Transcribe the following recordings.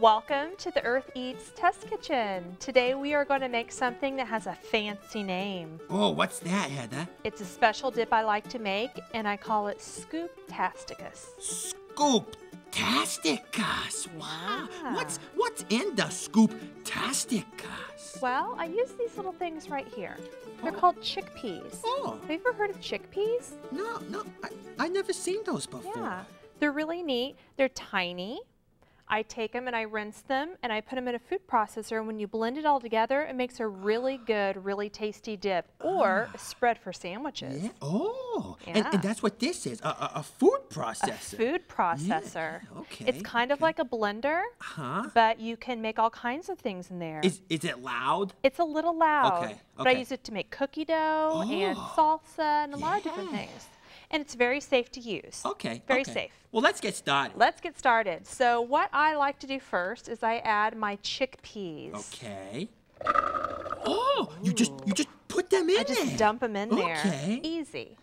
Welcome to the Earth Eats Test Kitchen. Today we are going to make something that has a fancy name. Oh, what's that, Heather? It's a special dip I like to make, and I call it Scooptasticus. Scooptasticus. Wow. What's in the Scooptasticus? Well, I use these little things right here. They're called chickpeas. Oh. Have you ever heard of chickpeas? No, I never seen those before. Yeah, they're really neat. They're tiny. I take them and I rinse them and I put them in a food processor, and when you blend it all together, it makes a really good, really tasty dip or a spread for sandwiches. Yeah. Oh, Yeah. And that's what this is, a food processor. A food processor. Yeah. Okay. It's kind of like a blender, but you can make all kinds of things in there. Is it loud? It's a little loud, Okay. but I use it to make cookie dough and salsa and a lot of different things. And it's very safe to use. Okay. Very safe. Well, let's get started. Let's get started. So what I like to do first is I add my chickpeas. Okay. Oh, you just put them in I just dump them in there. Okay. Easy.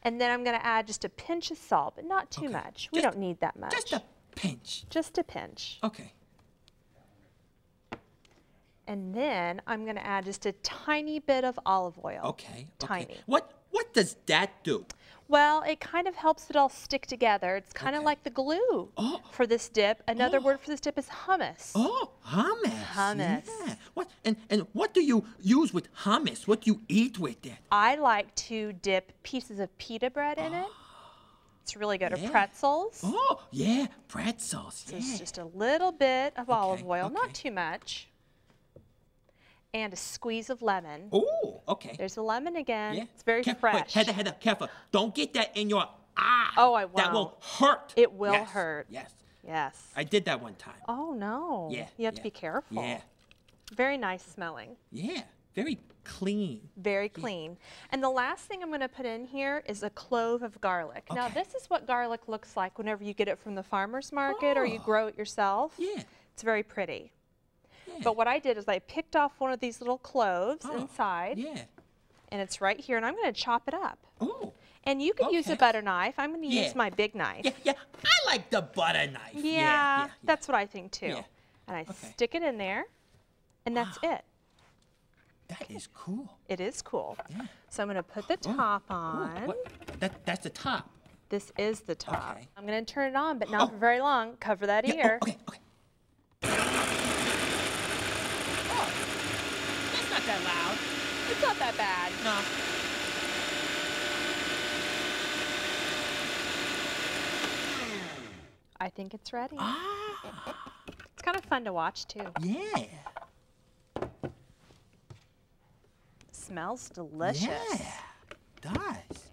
And then I'm going to add just a pinch of salt, but not too much. We don't need that much. Just a pinch. Just a pinch. Okay. And then I'm going to add just a tiny bit of olive oil. Okay. Tiny. What does that do? Well, it kind of helps it all stick together. It's kind of like the glue for this dip. Another word for this dip is hummus. Oh, hummus. Hummus. Yeah. What and what do you use with hummus? What do you eat with it? I like to dip pieces of pita bread in it. It's really good. Or pretzels. Oh, yeah, pretzels. So it's just a little bit of olive oil, not okay. too much. And a squeeze of lemon. Oh, okay. There's the lemon again. Yeah. It's very fresh. Wait, Heather, careful. Don't get that in your eye. Oh, I won't. That will hurt. It will hurt. Yes. Yes. I did that one time. Oh, no. Yeah. You have to be careful. Yeah. Very nice smelling. Yeah. Very clean. Very clean. And the last thing I'm going to put in here is a clove of garlic. Okay. Now, this is what garlic looks like whenever you get it from the farmer's market or you grow it yourself. Yeah. It's very pretty. Yeah. But what I did is I picked off one of these little cloves inside. Yeah. And it's right here, and I'm going to chop it up. Oh. And you can use a butter knife. I'm going to use my big knife. Yeah. I like the butter knife. Yeah, that's what I think too. Yeah. And I stick it in there, and that's it. That is cool. It is cool. Yeah. So I'm going to put the top on. That's the top. This is the top. Okay. I'm going to turn it on, but not for very long. Cover that ear. Okay. Oh, that's not that loud. It's not that bad. No. I think it's ready. It's kind of fun to watch too. Yeah. Smells delicious. Yeah, it does.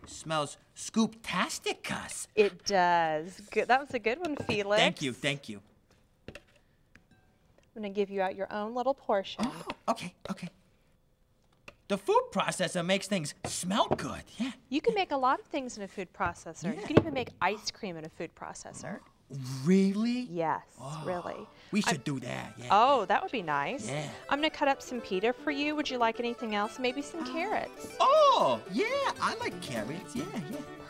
Smells Scooptasticus. It does. Good. That was a good one, Felix. Thank you. I'm going to give you out your own little portion. Oh, okay. The food processor makes things smell good, yeah. You can make a lot of things in a food processor. You can even make ice cream in a food processor. Really? Yes, really. We should do that, yeah. Oh, that would be nice. Yeah. I'm going to cut up some pita for you. Would you like anything else? Maybe some carrots. Oh, yeah, I like carrots, yeah.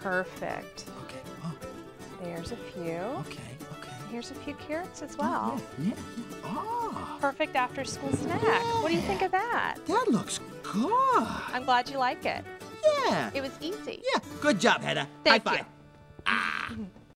Perfect. Okay, oh. There's a few. Okay. Here's a few carrots as well. Yeah. Oh. Perfect after school snack. What do you think of that? That looks good. I'm glad you like it. Yeah. It was easy. Yeah, good job, Heather. Thank High you. five.